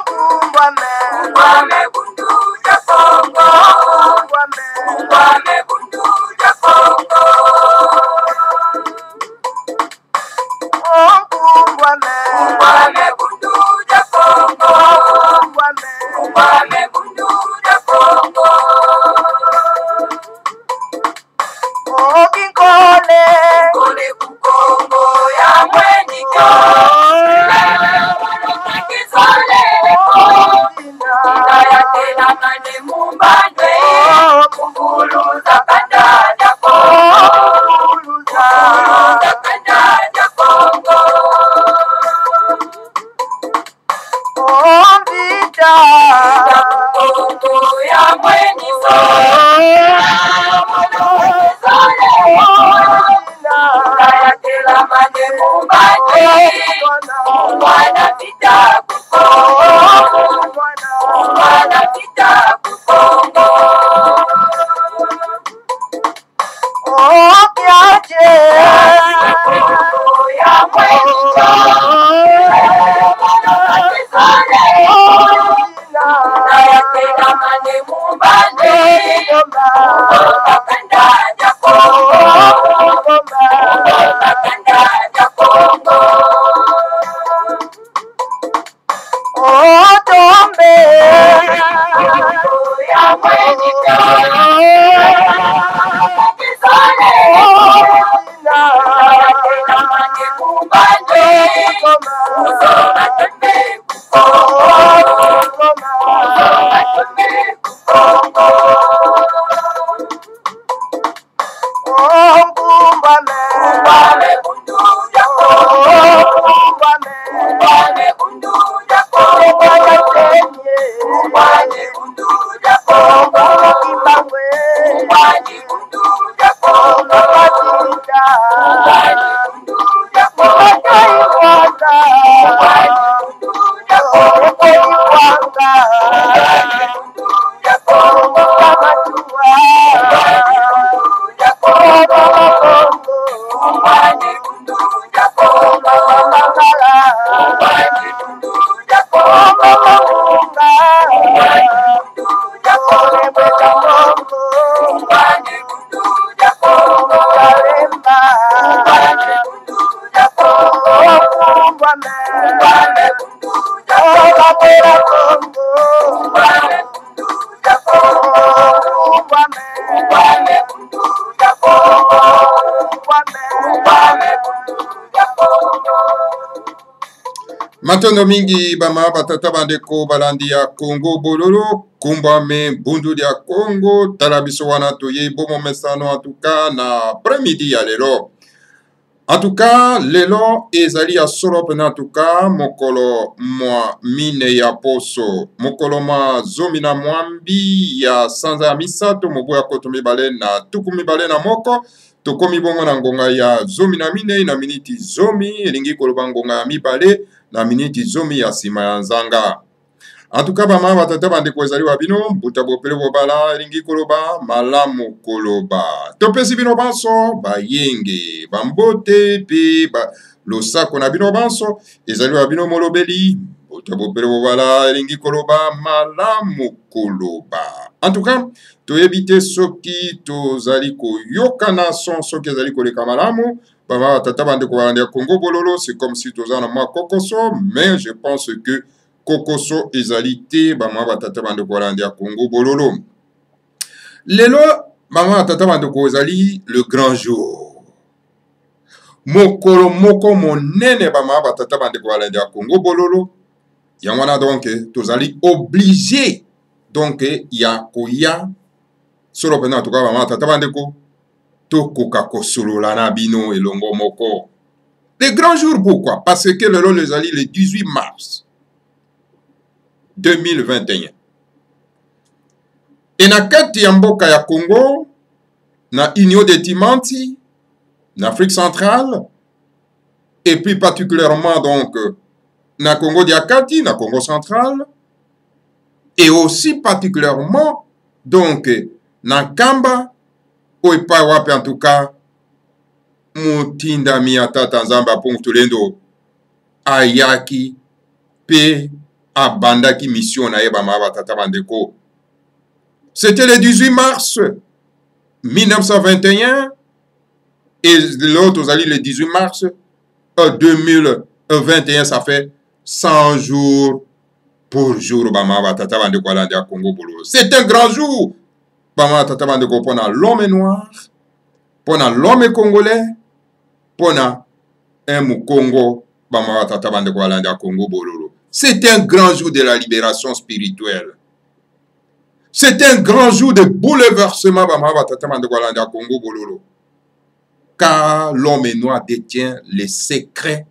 Kumbame bundu ja Kongo. Kumbame bundu ja Kongo. Kumbame bundu ja Kongo. Kumbame bundu ja Kongo. Kole Kukongo ya mweniko. Tena mane mumbande. Kunguluza kanda ja Kongo. Kanda ja Kongo. Kongo ya mweniko. Tela mane mumbande. Mwana vita Kukongo. Mwana vita Kukongo. Kongo ya mweniko. Tela mane mumbande. Kanda ja Kongo. Kanda ja Kongo. Ya mweniko. Tela mane mumbande. Kumbame bundu ja Kongo. Kumbame bundu ja Kongo. Kumbame bundu ja Kongo. Kumbame bundu ja Kongo. Kumbame bundu ja Kongo. Matondo mingi bama batata bandeko balandi ya Congo bololo kumbame bundu ya Congo talabiso wana toye bomo mesano en tout cas na après-midi ya lelo. En tout cas lelo ezali ya solo pena en tout cas mokolo mwa mine ya poso mokolo ma zomi na mwambi ya sanza ya misato mobo ya koto mibale na tuku mibale na moko tokomi bongo na ngonga ya zomi na mine na miniti zomi elingi koloba ngonga ya mibale na miniti zomi ya sima ya nzanga. En tout cas bama batata bandeko ezali wa bino mbuta bopele bobala elingi koloba malamu koloba topesi bino banso bayenge bambote pe losako na bino banso ezali wa bino molobeli mbuta bopele bobala elingi koloba malamu koloba. En tout cas toyebite soki tozali koyokana son soki ezali koleka malamu bama batata bandeko balandi ya Congo bololo c'est comme si tozana mwa kokoso mais je pense que kokoso ezalité bama batata bandeko balandi ya Congo bololo. Lelo bama batata bandeko ezali le grand jour mokolo moko monene bama batata bandeko balandi ya Congo bololo yangwana donc tozali obligé donc ya koya solo pena en tout cas bama batata bandeko tokoka kosolola na bino elongo moko. Le grand jour pourquoi? Parce que lelo ezali le 18 mars 2021. Et na kati ya mboka ya Congo, na Union de Timanti, na Afrique centrale, et plus particulièrement donc na Congo Diakati, na Congo central, et aussi particulièrement donc na Kamba, oepa wapi en tout cas, mutinda miata tanzamba pong tulendo, ayaki, pe abandaki mission na ye bamama batata bandeko. C'était le 18 mars 1921 et l'autre ozali le 18 mars 2021, ça fait 100 jours pour jour bamama batata bandeko alandi ya Congo bololo. C'est un grand jour bamama batata bandeko pona l'homme noir, pona l'homme congolais, pona un Mukongo bamama batata bandeko alandi ya Congo bololo. C'est un grand jour de la libération spirituelle. C'est un grand jour de bouleversement bamama batata bandeko alandi ya Congo bololo. Car l'homme noir détient les secrets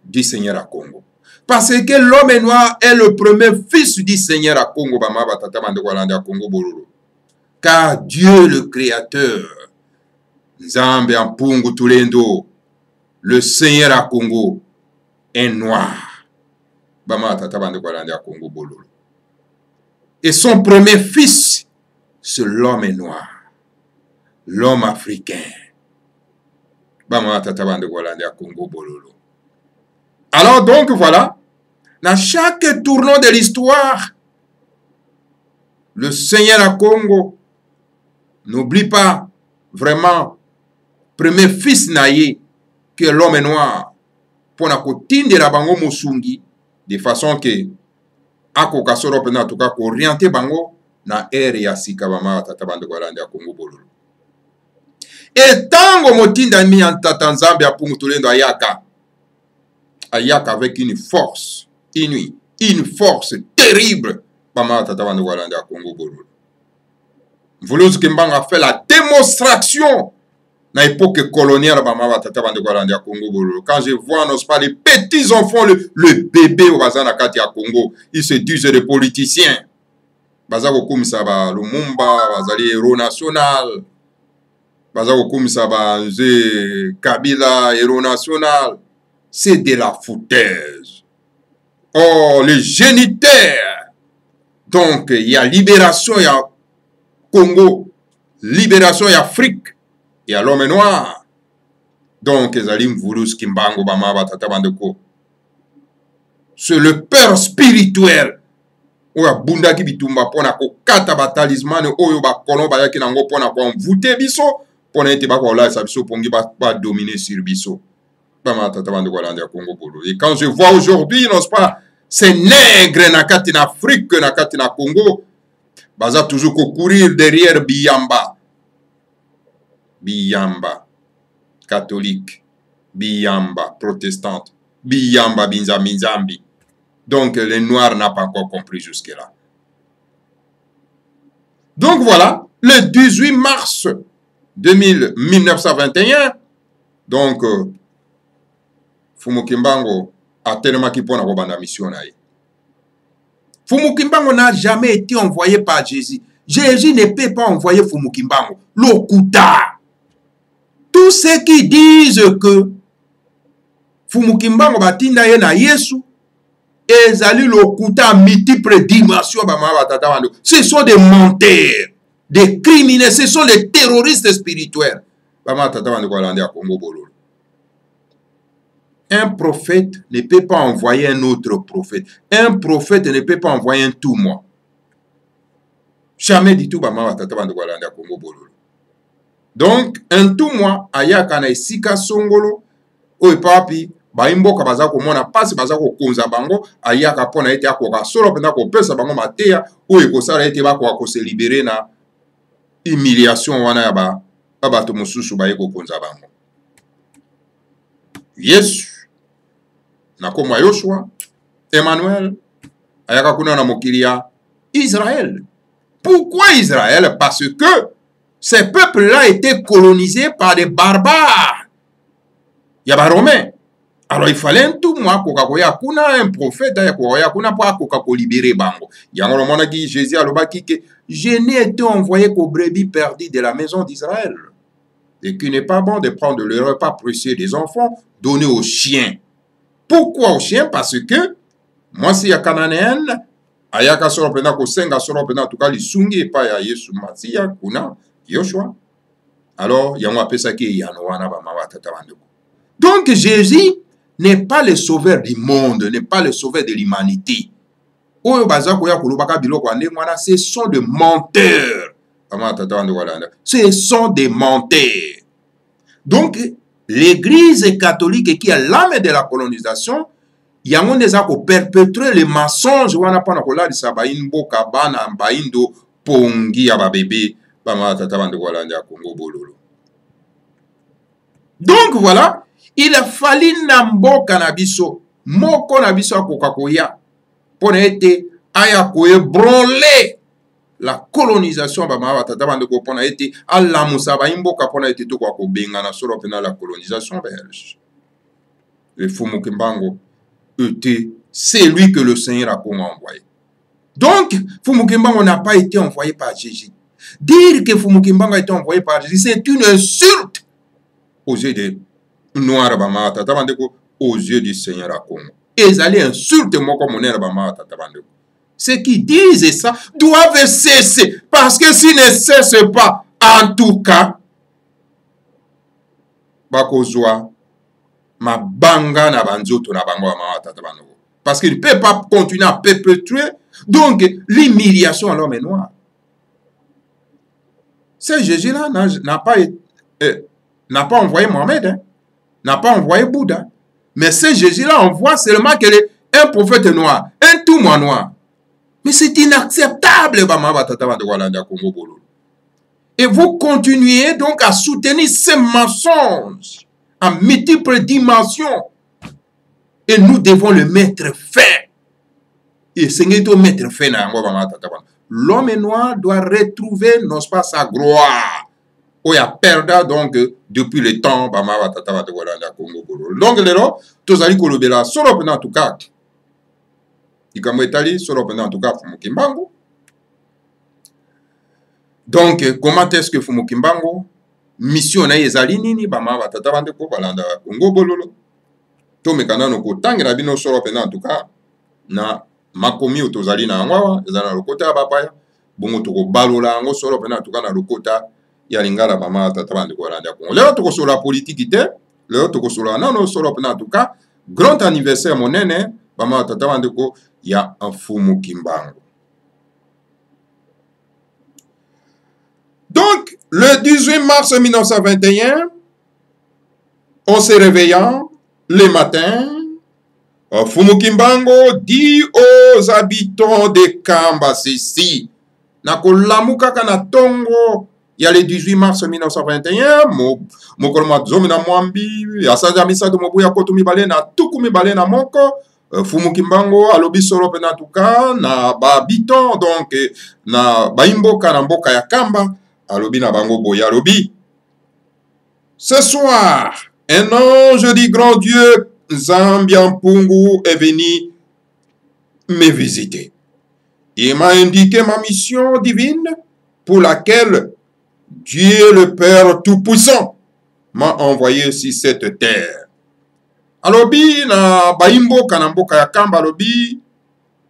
du Seigneur à Congo. Parce que l'homme noir est le premier fils du Seigneur à Congo. Car Dieu le Créateur, Nzambe Ampungu Tulendo, le Seigneur à Congo, est noir. Et son premier fils, c'est l'homme noir, l'homme africain. Alors donc voilà, dans chaque tournant de l'histoire, le Seigneur à Congo n'oublie pas vraiment premier fils naïe que l'homme noir pour la cotine de la bango musungi de façon que akoka soro pena en tout cas orienter bango na ere ya sikabama tata bande kolanda ya Congo bololo. Et tango motinda mi en tata Nzambe ya pungu tulendo ayaka avec une force inouïe, une force terrible. Voulouz Kimbanga a fait la démonstration dans l'époque coloniale. Quand je vois, n'ose pas, les petits enfants, le bébé au Bazana Katia Congo, ils se disent des politiciens. Bazako Kumsaba, Lumumba, Bazali héros national. Bazako Kumsaba, Kabila, héros national. C'est de la foutaise. Oh, les génitaires. Donc, il y a libération, il y a Congo. Libération, il y a Afrique. Il y a l'homme noir. Donc, c'est le père spirituel. Oya bundaki bitumba pona ko kata batalisman oyo ba kolon ba yaki nango pona ko envoûter biso pona ete ba ko la sa biso pongi ba dominer sur biso. Et quand je vois aujourd'hui, n'est-ce pas, ces nègres nakati en Afrique, nakati en Congo, baza toujours courir derrière Biyamba. Biyamba, catholique, Biyamba, protestante, Biyamba, Binzambi. Donc les Noirs n'ont pas encore compris jusque-là. Donc voilà, le 18 mars 1921, donc Fumu Kimbango a tellement qui pour la mission. Fumu Kimbango n'a jamais été envoyé par Jésus. Jésus ne peut pas envoyer Fumu Kimbango. L'Okuta. Tous ceux qui disent que Fumu Kimbango batinda ye na Yesu, ezali l'Okuta multiples dimensions. Ce sont des menteurs, des criminels, ce sont des terroristes spirituels. Un prophète ne peut pas envoyer un autre prophète. Un prophète ne peut pas envoyer un tout moi. Jamais du tout. Donc, un tout moi, ayaka na esika songolo, oye papi, baimboka bazako mona pasi bazako konza bango, ayaka pona ete akoka solo pena ko pesa bango mateya, oye kosala ete bako ko se libérer na humiliation wana ya ba bato mosusu baye ko konza bango. Yesu na komwa Yoshua, Emmanuel, ayaka kuna na mokili ya Israël. Pourquoi Israël? Parce que ces peuples-là étaient colonisés par des barbares. Il y a des Romains. Alors il fallait un tout moi kokakoya kuna un prophète ya kuna pour kokako libérer bango. Yango mona ki Jésus alobaki que je n'ai été envoyé qu'aux brebis perdues de la maison d'Israël. Et qu'il n'est pas bon de prendre le repas précieux des enfants donné aux chiens. Pourquoi aux chiens? Parce que moi si ya cananéenne ayaka soro pena ko senga soro pena tout cas lisungi et pas ya Yesu Masia kuna Yoshua. Alors yango apesa ki yanwana ba mawata bandeko. Donc Jésus n'est pas le sauveur du monde, n'est pas le sauveur de l'humanité. oyo baza koya kolobaka biloko ande ngwana, ce sont des menteurs. Ce sont des menteurs. Donc l'église catholique qui a l'âme de la colonisation, yango neza ko perpétrer les mensonges wana pana kolalisa baimboka bana baindo pongi ya babebe bamatata bande kolanda Congo bololo. Donc voilà, il a fallu na mboka na biso moko na biso akoka koya pona ete aya ko ébranler la colonisation bamatata bande ko pona ete alamusa baimboka pona ete to ko bengana solo pena la colonisation belge. Le Fumukimbango était celui que le Seigneur a envoyé. Donc, Fumukimbango n'a pas été envoyé par Jésus. Dire que Fumukimbango a été envoyé par Jésus, c'est une insulte aux yeux des Noirs, aux yeux du Seigneur à Congo. Et ils allaient insulter moi comme on est. Ceux qui disent ça doivent cesser. Parce que s'ils ne cessent pas, en tout cas, Bakozwa, ma banga na banzoto na bango ma tata bango. Parce qu'il ne peut pas continuer à perpétuer donc l'humiliation à l'homme noir. Ce Jésus-là n'a pas envoyé Mohamed, hein, n'a pas envoyé Bouddha, mais ce Jésus-là envoie seulement un prophète noir, un tout moi noir. Mais c'est inacceptable. Et vous continuez donc à soutenir ces mensonges en multiples dimensions. Et nous devons le mettre fin. Et c'est ce mettre fin. L'homme noir doit retrouver, non pas sa gloire. Il a perdu donc depuis le temps. Donc, tous les gens solo en tout cas. Donc, comment est-ce que Fumukimbango mission na ezali nini bama batata bande ko balanda Congo bololo to mekana no kotangela bino solo pena en tout cas na makomi otozali na ngwa ezana lokota bapaya bongo to ko balola ngo solo pena en tout cas na lokota ya lingala bama batata bande ko balanda Congo. Leo to ko sur la politique te, leo to ko sur la non solo pena en tout cas grand anniversaire monene bama batata bande ko ya Fumukimbango. Donc, le 18 mars 1921, en se réveillant le matin, Fumukimbango dit aux habitants de Kamba ceci. Nakolamuka kana tongo ya le 18 mars 1921, mokoloma zomi na mwambi, asanja misado mobuya koto mibale na tuku mibale na moko, Fumukimbango alobi solo pena tuka na ba habitants donc na baimboka na mboka ya Kamba. Alobi na bango boya alobi. Ce soir, un ange du grand Dieu Zambiampungu est venu me visiter. Il m'a indiqué ma mission divine pour laquelle Dieu le Père Tout-Puissant m'a envoyé sur cette terre. Alobi na baimbo kanamboka ya Kamba alobi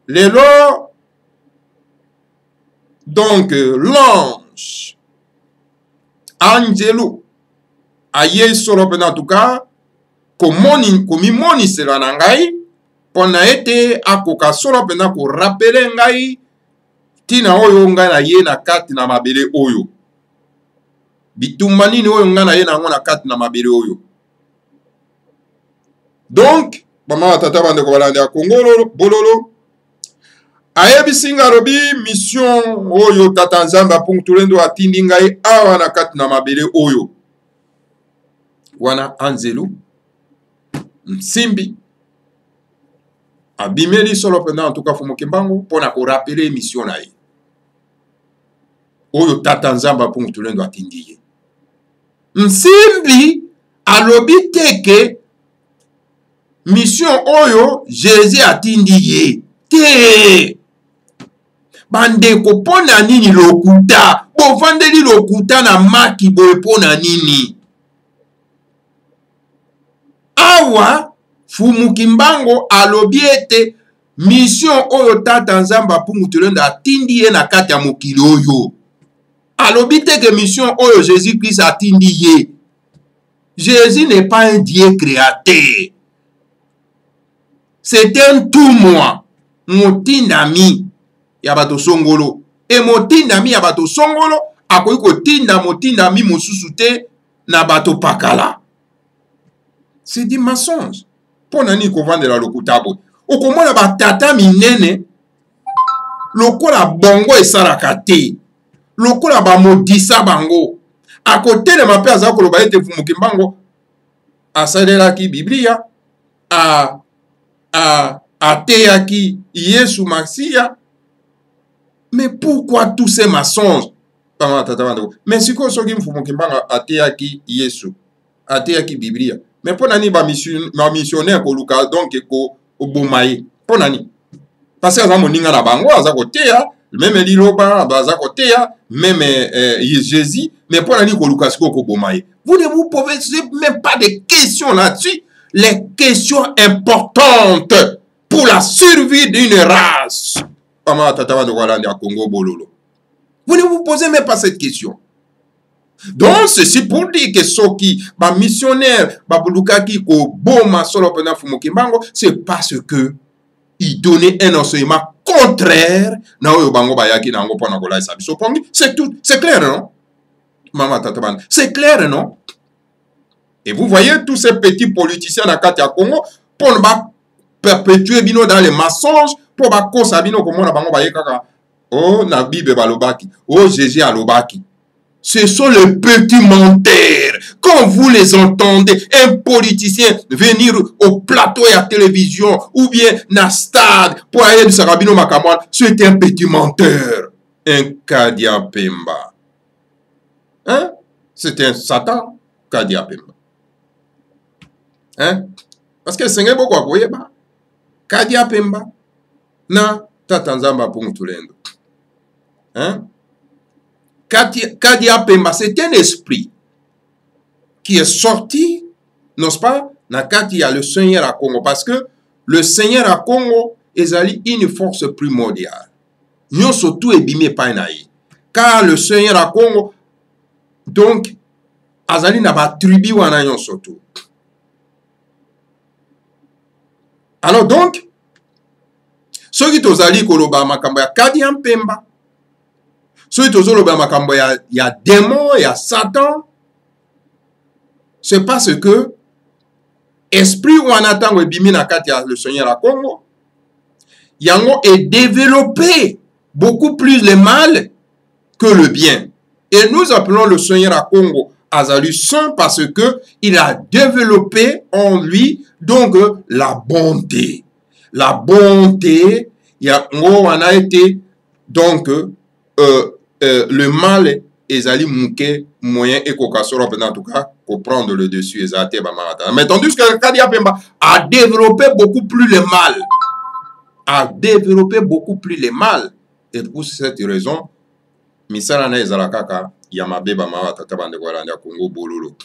lelo donc l'ange Angelo aye solo pena tuka komimoni sela na ngai pona ete akoka solo pena ko rappeler ngai tina oyo ngai na ye na kati na mabele oyo bitumba nini oyo ngai na ye nango na kati na mabele oyo. Donc bama tata bande ko balanda ya Congo bololo ayebisinga lobi mission oyo tata Nzambe Puntulendo atindi ngai awa na kati na mabele oyo wana Anzelu Nsimbi abimeli solo pena en tout cas Fumukimbango pona ko rappeler mission na ye oyo tata Nzambe Puntulendo atindi ye. Nsimbi alobi teke mission oyo Jésus atindi ye te. Bandeko pona nini lokuta bovandeli lokuta na maki boye pona nini awa Fumukimbango alobi ete mission oyo tata Nzambe Puntulendo atindi ye na kati ya mokili oyo alobi teke mission oyo Jésus-Christ atindi ye. Jésus n'est pas un Dieu créateur, c'est un tout moi. motindami ya bato songolo. Et motindami ya bato songolo akoki kotinda motindami mosusu te na bato pakala. C'est du mensonge. Pona ni kovandela lokuta boye. Okomona batata minene lokola bongo esalaka te. Lokola bamodisa bango. Akotelema mpe aza koloba ete Mfumukimbango asalelaki Biblia, ateyaki Yesu Masiya. Mais pourquoi tous ces mensonges? Mais si ko soki Mfumukimbango ateyaki Yesu, ateyaki Biblia, mais pona ni ba missionnaire ko luka donc ko obomaye. Pona ni? Parce que aza moninga na bango aza koteya, même liloba aza koteya, même Jésus, mais pona ni ko luka siko ko bomaye. Vous ne vous posez même pas de questions là-dessus. Les questions importantes pour la survie d'une race. Vous ne vous posez même pas cette question. Donc, ceci pour dire que ceux qui, missionnaires, c'est parce que ils donnaient un enseignement contraire. C'est tout. C'est clair, non? C'est clair, non? Et vous voyez tous ces petits politiciens dans le Congo pour perpétuer dans les mensonges, pour oh, na Bible balobaki, oh, Jésus alobaki. Ce sont les petits menteurs. Quand vous les entendez, un politicien venir au plateau et à la télévision, ou bien na stade, pour aller de Sarabino Makamwan, c'est un petit menteur. Un Kadia Pemba. Hein? C'est un Satan, Kadia Pemba. Hein? Parce que c'est un beaucoup à quoi, Kadia Pemba. Na Tatanzamba pour Moutulendo. Hein? Kadia Pemba, c'est un esprit qui est sorti, n'est-ce pas, quand il y a le Seigneur à Congo, parce que le Seigneur à Congo est une force primordiale. Nous surtout ebimé pas naï. Car le Seigneur à Congo, donc, azali n'a pas tribu ou anayon surtout. Alors donc, ceux qui tozali koloba makambo ya Kadia Pemba, ceux qui tozoloba makambo ya démon, ya Satan, c'est parce que esprit ou anatango ebimi na kati ya le Seigneur à Congo, yango est développé beaucoup plus le mal que le bien. Et nous appelons le Seigneur à Congo Azali Saint parce que il a développé en lui donc la bonté. La bonté, yango a été donc le mal ezali mouké moyen et kokasoro en tout cas pour prendre le dessus ezate ba marata. Mais tandis que Kadia Pemba a développé beaucoup plus le mal. A développé beaucoup plus le mal. Et pour cette raison, misala na ezalakaka yamabe ba marata tabande kwalanda Congo bololo.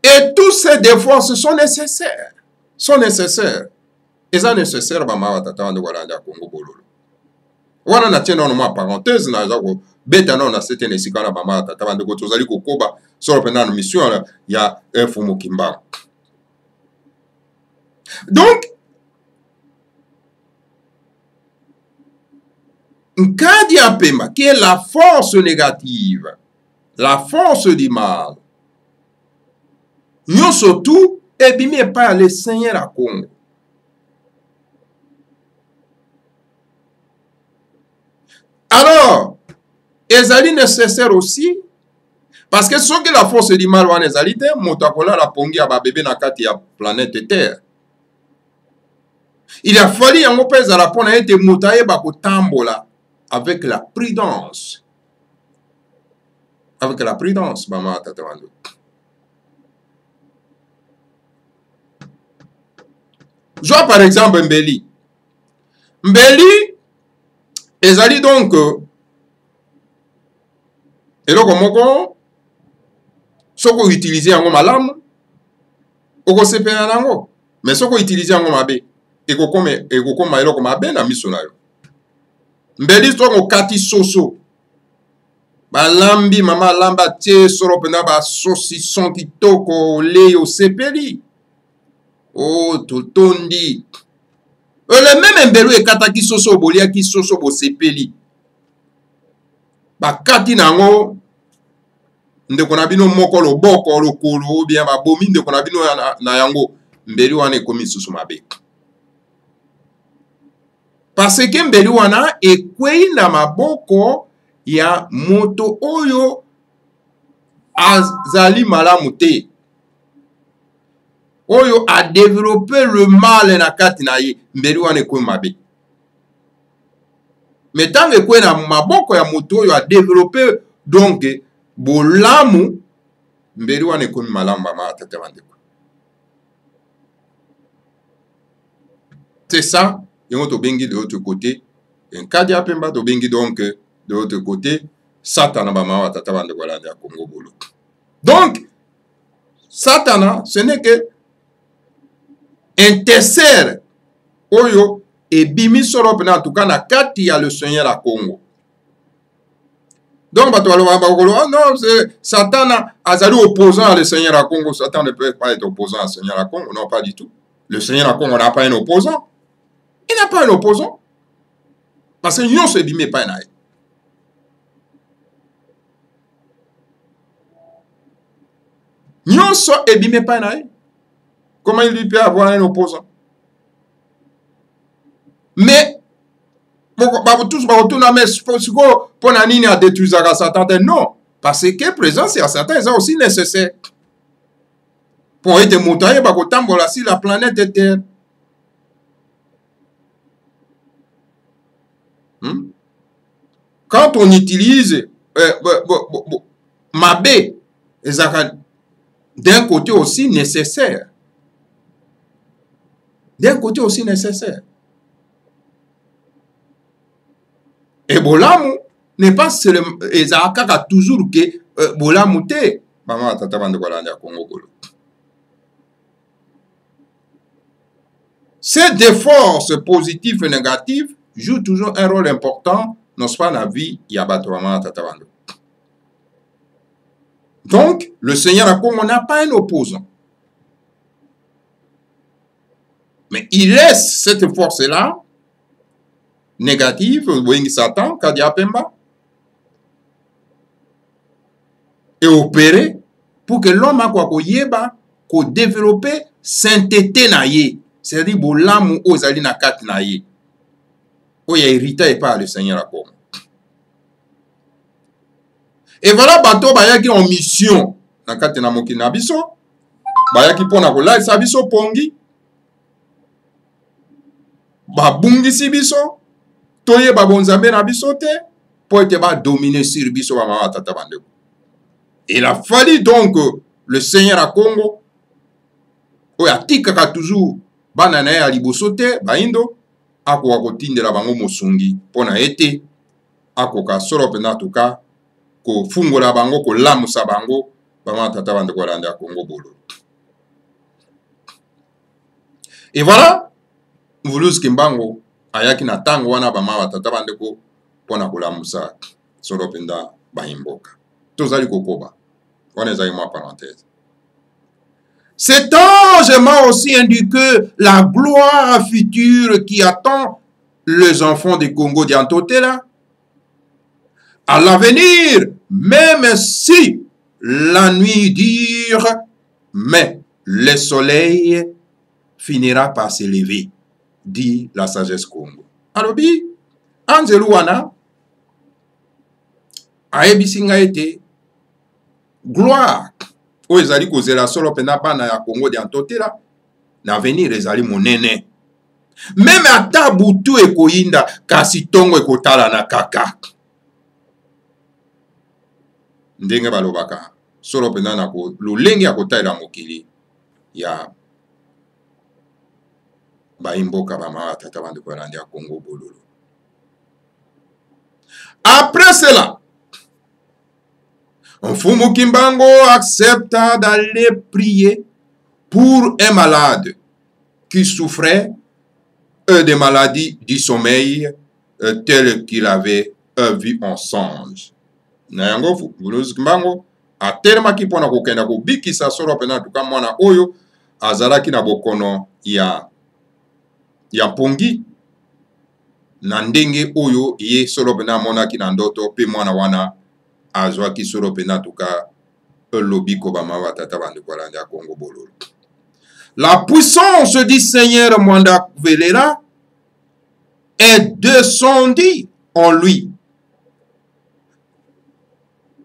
Et tous ces défauts sont nécessaires. Sont nécessaires. Et ça nécessaire ba marata tabande kwalanda Congo bololo. Wana na tienda no ma parenthèse na zako beta non na setene sikana ba marata tabande ko tozali kokoba sur pendant une mission ya Mfumukimbango. Donc Kadia Pemba, qui est la force négative, la force du mal, nous surtout, ebimé par le Seigneur à Congo. Alors, ezali nécessaire aussi, parce que ce que la force du mal ou ezali te, motakola la pongi à bébé na kati ya planète Terre. Il a fallu yango pèse à la pona ete motaye bako tambola avec la prudence. Avec la prudence, maman tatawando. Je vois par exemple Mbeli. Mbeli, ezali donc eloko moko soko utiliser yango malamu oko sepela nango, mais soko utiliser yango mabe ekokoma eloko mabe na miso na yo. Mbeli soko kati soso balambi mama lamba tie soro pena ba saucisson kitoko le yo sepeli o totondi Le même mbelu ekataki soso boliaki soso bosepeli. Bakati nango ndeko na bino moko loboko lokolo bien babomi ndeko na bino na yango mbeli wana ekomi susu mabe. Parce que mbeli wana ekwei na maboko ya moto oyo azali malamu te. Oyo a développé le mal na kati na ye mbeli wana ekwei mabe. Mais tant que na maboko ya moto oyo a développé donc bolamu mbeli wana ekomi malamu ba tata bandeko. C'est ça, yongo to bengi de l'autre côté. En kadi apemba to bengi donc de l'autre côté, Satana ba ma tata bandeko la ya Congo bolo. Donc Satana, ce n'est que intercère oyo et bimi soro en tout cas na kati ya le Seigneur à Congo. Donc oh non, c'est Satana azali opposant à le Seigneur à Congo. Satan ne peut pas être opposant à le Seigneur à Congo, non pas du tout. Le Seigneur à Congo n'a pas un opposant. Il n'a pas un opposant. Parce que nous se bimé pas naï. Nous se bimé pas naï. Comment il peut avoir un opposant? Mais tous pour nanini à détruire Satan, non, parce que présence à Satan est aussi nécessaire pour être montagne sur la planète Terre. Quand on utilise Mabé, d'un côté aussi nécessaire. D'un côté aussi nécessaire. Et bolamu n'est pas seulement ezaka toujours que bolamu te mama tata bande kolanda Congo bolo. Ces deux forces positives et négatives jouent toujours un rôle important dans la vie yabato mama tata bande. Donc le Seigneur à Congo n'a pas un opposant. Mais il laisse cette force-là négative, Satan, Kadiapemba, et opérer pour que l'homme a quoi qu'on développe sainteté naïe, c'est-à-dire que l'âme aux ali na kat naïe, où il y a hérité par le Seigneur à Congo. Et voilà, bateau bayaki en mission, na kat na moki na biso, bayaki pona ko la sa biso pongi, babungi si biso. Toye babonzambe na bisote pour être dominé sur biso ba mama tata bande. Il a fallu donc le Seigneur à Congo o ya tika toujours banana ya libosote baindo ako akotindela bango mosungi pona ete ako ka solo pena tuka ko fungola bango ko lamusa bango ba mama tata bande ko landa Congo bolo. Et voilà, Mulus Kimbango ayaki na tango wana bama tata bandeko pona kulamusa solo penda baimboka tozali kokoba wana ezali mwa parenthèse. Cet ange m'a aussi indiqué la gloire future qui attend les enfants du Congo d'Antotela à l'avenir, même si la nuit dure, mais le soleil finira par se lever, dit la sagesse Congo. Alobi, Anzelu wana, aebisinga ete, gloire, o ezali kozela solo pena bana ya Congo de Antotela, na venir ezali monene. Même ata butu ekoyinda, kasi tongo ekotala na kaka. Ndenge balobaka, solo pena na ko, lulenge ya kotaila mokili, ya baimboka bama tata bande kolandi ya Congo bololo. Après cela, Mfumu Kimbango accepta d'aller prier pour un malade qui souffrait de maladies du sommeil telles qu'il avait vu en songe. Nayango Mfumu Kimbango atelemaki pona kokenda kobikisa solo pena tuka mwana oyo azalaki na bokono ya ya mpongi na ndenge oyo ye solo pena amonaki na ndoto pe mwana wana azwaki solo pena tuka elobi kobama batata bandeko balandi ya Congo bololo. La puissance du Seigneur Mwanda Velela est descendue en lui.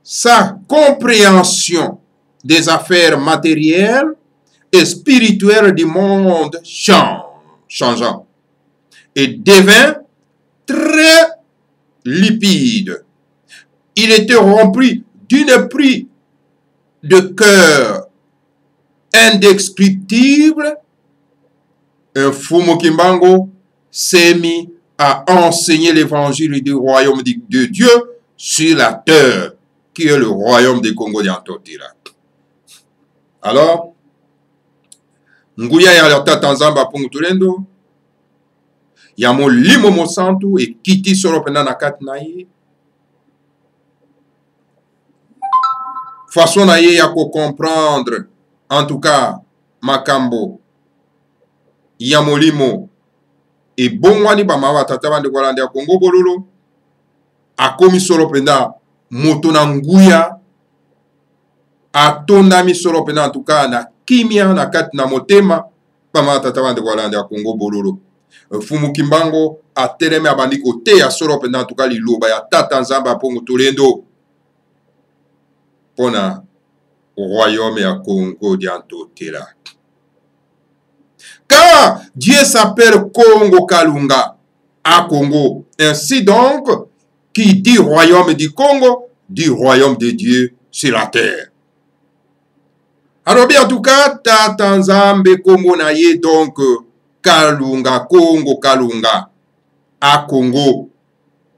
Sa compréhension des affaires matérielles et spirituelles du monde changeant et devint très limpide. Il était rempli d'une pluie de cœur indescriptible. Un Fumu Kimbango s'est mis à enseigner l'évangile du royaume de Dieu sur la terre, qui est le royaume des Congo d'Antotira. Alors, Nguya ya tata nzamba pungutulendo, ya molimo mosantu et kiti solo pena na kati na ye. Façon na ye ya ko comprendre, en tout cas, makambo, ya molimo, et bon wani ba mawa tata bande kwa lande ya Congo bololo, akomi solo pena moto na nguya, atonda mi solo pena en tout cas na kimia na kati na motema, ba mawa tata bande kwa lande ya Congo bololo. Fumu Kimbango a teleme abandi kote ya solo pena en tout cas liloba ya tata nzamba pongo tolendo pona royaume ya Congo d'Antotera. Car Dieu s'appelle Congo Kalunga à Congo. Ainsi donc, qui dit royaume du Congo, dit royaume de Dieu sur la terre. Alors bien en tout cas, tata nzambe Congo na ye donc Kalunga, Congo Kalunga à Congo.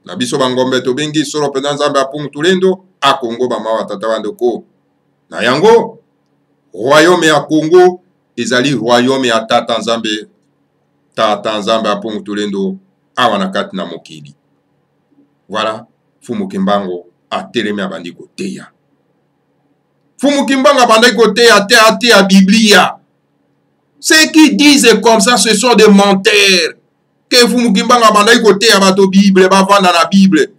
Na biso bangombe to bengi solo pena nzambe apungu tulendo a Congo ba mawa tata bandeko. Na yango royaume ya Congo ezali royaume ya tata nzambe apungu tulendo awa na kati na mokili. Voilà, Fumu Kimbango a telemi abandi koteya. Fumu Kimbango abandi koteya te a Biblia. Ceux qui disent comme ça, ce sont des menteurs. Que Fumu Kimbango abandai côté à bateau Bible, ba vanda na Bible.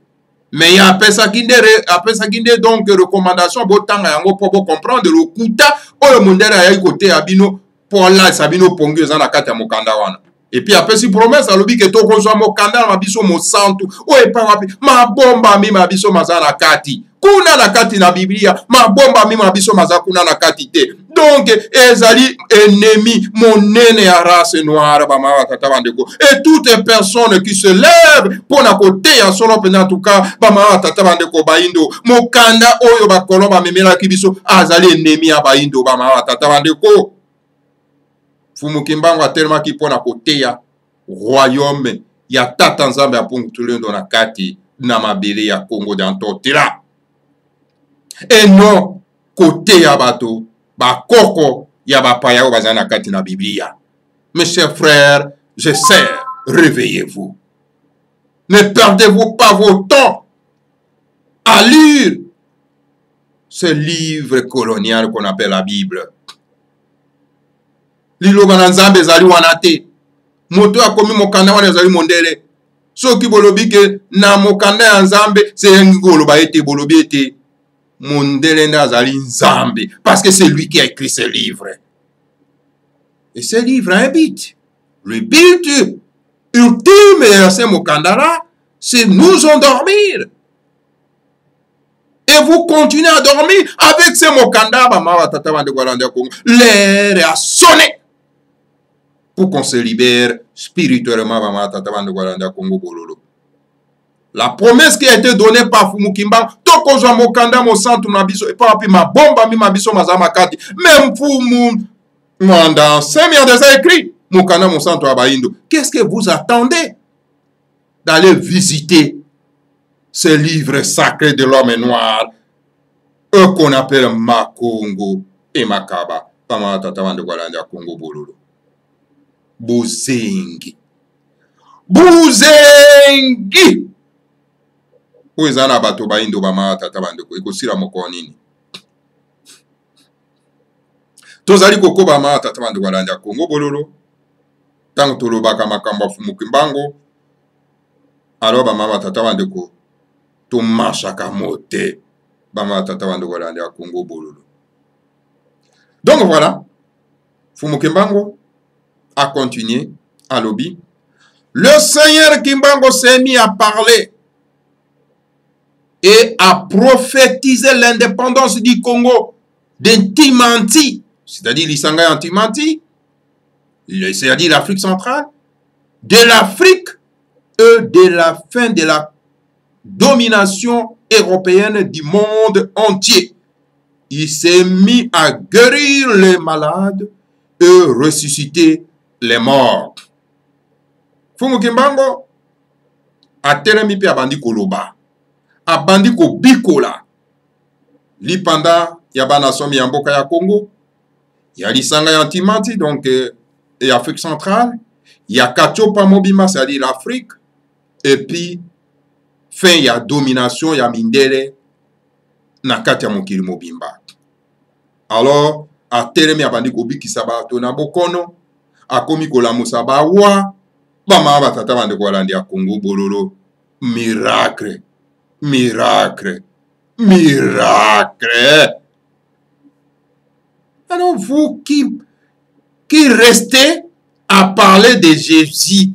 Mais il y a après ça qui est donc recommandation botanga yango pour comprendre le kuta o le mondela ya côté abino pour la sabino pongo za na kati ya mokanda wana. Et puis après si promesse alobi que to kozwa mokanda na biso mo santu o e pa wapi ma bomba mi ma biso mazana kati. Kuna na kati na Biblia ma bomba mi ma biso maza kuna na kati te. Donc, ezali ennemi monene ya race noire bama tata bandeko. Et toute personne qui se lève pour na côté ya solo pena en tout cas bama tata bandeko baindo mokanda oyo ba kolomba memela kibiso azali ennemi ya baindo bama tata bandeko. Fumu Kimbango tellement ki pona côté ya royaume ya tata nzambe apungu tulendo na kati na mabele ya Congo d'Antotera. Et non côté ya bato ba koko ya ba paya bazana kati na Biblia. Mes chers frères, j'essaie, réveillez-vous. Ne perdez-vous pas vos temps à lire ce livre colonial qu'on appelle la Bible. Lilo bananzambe zali wanate. Moto akomi mokanda wana zali mondele. Soki bolobi ke na mokanda ya nzambe se yengi koloba ete bolobi ete mondele nazali nzambe parce que c'est lui qui a écrit ce livre. Et ce livre a un but. Le but ultime de ce mokanda-là, c'est nous endormir. Et vous continuez à dormir avec ce mokanda. L'air a sonné pour qu'on se libère spirituellement. La promesse qui a été donnée par Fumu Kimbango, tokozwa mokanda mo santu na biso et pas ma bomba mi ma biso mazama kati. Même Fumu Mwanda Semi a déjà écrit mokanda mo santu abaindo. Qu'est-ce que vous attendez d'aller visiter ce livre sacré de l'homme noir, eux qu'on appelle Makongo et Makaba, Pama Tatawan de Gualanda Congo Bololo. Buzengi. Buzengi! Où est Zana Batoba Indo Bama Tatawan de Kosira Mokonini? Tozali Koko Bama Tatawan de Gualanda Congo Bololo. tant que lobaka makamba Fumukimbango, alors bama tata bandeko to marchaka mote bama tata bandeko landi ya Congo bololo. Donc voilà, Fumukimbango a continué à lobby. Le Seigneur Kimbango s'est mis à parler et à prophétiser l'indépendance du Congo d'Intimanti, c'est-à-dire l'Isanga Antimanti, c'est-à-dire l'Afrique centrale, de l'Afrique et de la fin de la domination européenne du monde entier. Il s'est mis à guérir les malades et ressusciter les morts. Fumukimbango a telemi pe abandi koloba, abandi ko bikola lipanda ya bana somi ya mboka ya Congo, ya lisanga ya Antimanti, donc et Afrique centrale, ya Katiopa Mobima, c'est-à-dire l'Afrique, et puis fin ya domination ya mindele na kati ya mokili mobimba. Alors a telemi abandi ko bikisa bato na bokono, akomi kolamusa bawa bama batata bande ko landi ya Congo bololo. Miracle, miracle, miracle. Alors vous qui restez à parler de Jésus,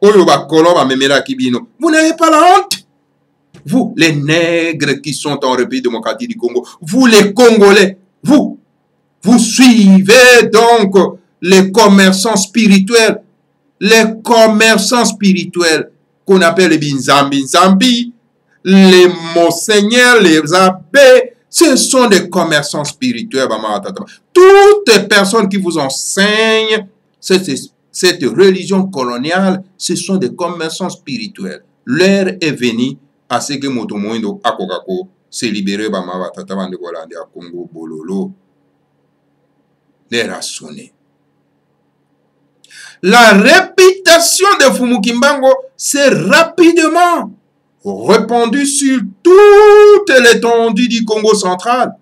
vous n'avez pas la honte. Vous, les nègres qui sont en République démocratique du Congo, vous les Congolais, vous suivez donc les commerçants spirituels, qu'on appelle les Binzambi, les monseigneurs, les abbés, ce sont des commerçants spirituels. Toutes les personnes qui vous enseignent cette religion coloniale, ce sont des commerçants spirituels. L'heure est venue à ce que Motomoindo Akokako se libère Bama Tataban de Golande à Congo Bololo. L'heure a sonné. La réputation de Fumukimbango s'est rapidement répandue sur toute l'étendue du Congo central.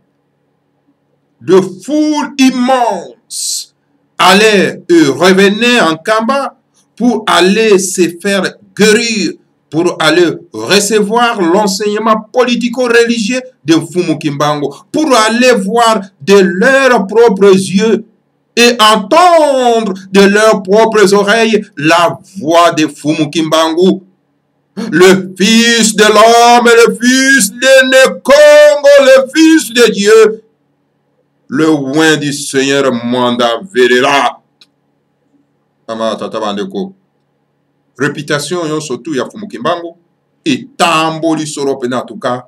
De foules immenses allaient et revenaient en Kamba pour aller se faire guérir, pour aller recevoir l'enseignement politico-religieux de Fumukimbango, pour aller voir de leurs propres yeux et entendre de leurs propres oreilles la voix de Fumukimbango, le Fils de l'homme, le Fils de Congo, le Fils de Dieu, le oint du Seigneur Mwanda Verera. Réputation yon surtout ya Fumukimbango et tamboli sorope na tuka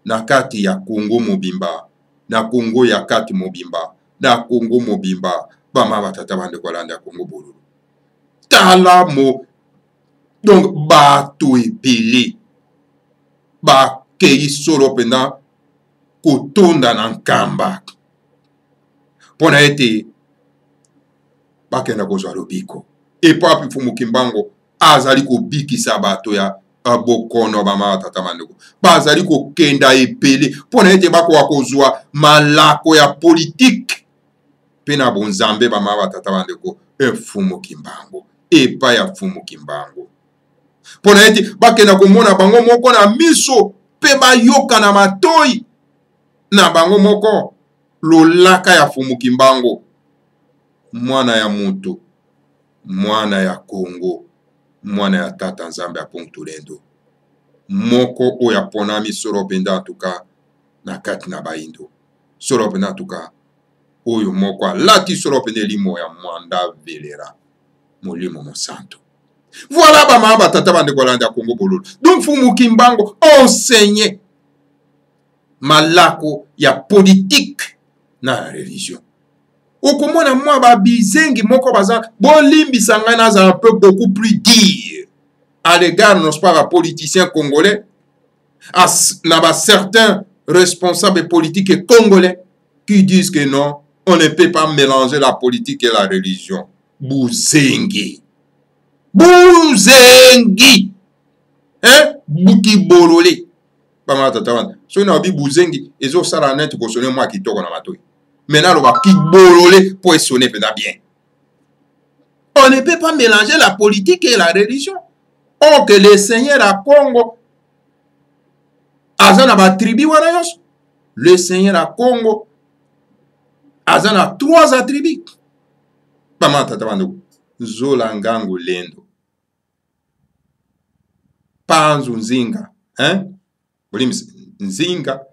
na kati ya Congo mobimba, na Congo ya kati mobimba, na Congo mobimba, bama batata bande kolanda Congo bololo. Tala mo, donc bato ebele, ba kei sorope na kotonda na nkamba. Pona ete bakenda kozwa lobiko. Et papi Fumukimbango azali ko bikisa bato ya abokono bama tata bandeko. Bazali ko kenda epele pona ete bako wakozwa malako ya politique. Pena bonzambe bama tata bandeko Fumukimbango. Epa ya Fumukimbango. Pona ete bakenda komona bango moko na miso pe bayoka na matoi na bango moko lolaka ya Fumukimbango. Mwana ya mutu, mwana ya Congo, mwana ya tata nzambe ya Pontulendo. Moko oya ponami soropenda tuka na kati na baindo. Soropenda tuka oyo moko lati soropende limo ya Mwanda Velera. Molimo Monsanto. Voilà bama batata bande kolanda Congo bololo. Donc Fumukimbango enseignait malako ya politique na religion. Okomona mwa ba bizengi moko baza bolimbi sangana za un peu beaucoup plus dire à l'égard non pas politiciens congolais, à certains responsables politiques congolais qui disent que non, on ne peut pas mélanger la politique et la religion. Buzengi. Buzengi. Hein? Buki bolole. Bama tatawana. So na bi buzengi ezo sara net ko sonner moi kitoko na matoi. Maintenant, on va qui bololé pour sonner bien. On ne peut pas mélanger la politique et la religion. Or que le Seigneur à Congo, Azana ba tribu wana yos. Le Seigneur à Congo, Azana 3 attributs. Pama tata banduku. Zola ngangu lendo. Panzu nzinga. Hein? Nzinga.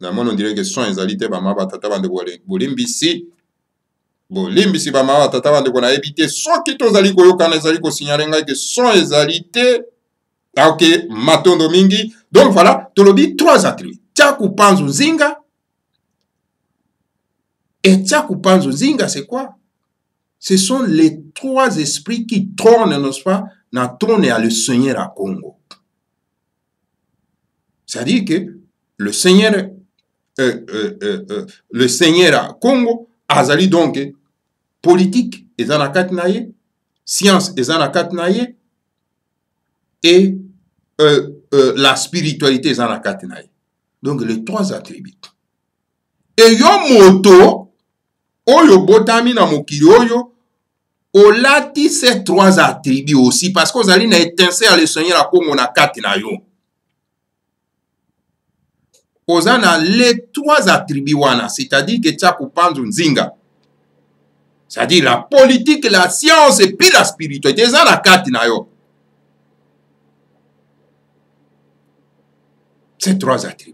On dirait que son ezalité bama batata banduku bolimbisi. Bolimbisi bama batata banduku na ebité soki tozali koyokana ezali ko signaler ngai que son ezalité. Ok, matondo mingi. Donc voilà, tolobi 3 attributs. Tchaku panzu nzinga. Et Tchaku panzu nzinga, c'est quoi? Ce sont les 3 esprits qui trônent, n'est-ce pas, dans trône à le Seigneur à Congo. C'est-à-dire que le Seigneur à Congo, azali donc politique, ezanakat naye, science, ezanakat naye, et la spiritualité, ezanakat naye. Donc les 3 attributs. Et yo moto, oyo botami na mokili oyo, olati ces 3 attributs aussi, parce que ozali na étincelle le Seigneur à Congo na kati na yo. Ozana les 3 attributs wana, c'est-à-dire que Tchaku panzu nzinga. C'est-à-dire la politique, la science et puis la spiritualité. Ezana kati na yo. Ces 3 attributs.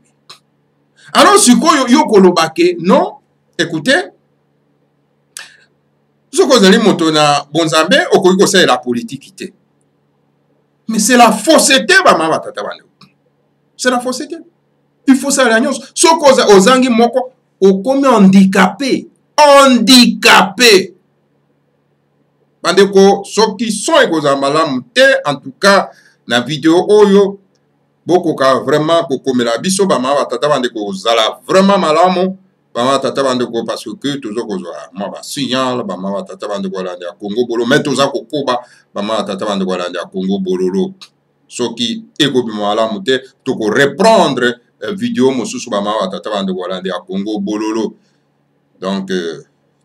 Alors, si yo kolobake, non, écoutez, ce que vous allez monter na bonzambe, okoki c'est la politique. Mais c'est la fausseté, c'est la fausseté. Il faut ça la nyonso. Ce que ozangi moko, okomi handicapé. Handicapé. Bandeko, soki son ekozambala te, en tout cas, na vidéo oyo, boko ka vraiment kokomela biso bama batata bandeko ozala vraiment malamu bama batata bandeko parce que toujours kozwa moi ba signal bama batata bandeko la ya Congo bolo mais toza kokoba bama batata bandeko la ya Congo bololo soki ekobi malamu te to ko reprendre vidéo mosusu bama batata bandeko la ya Congo bololo donc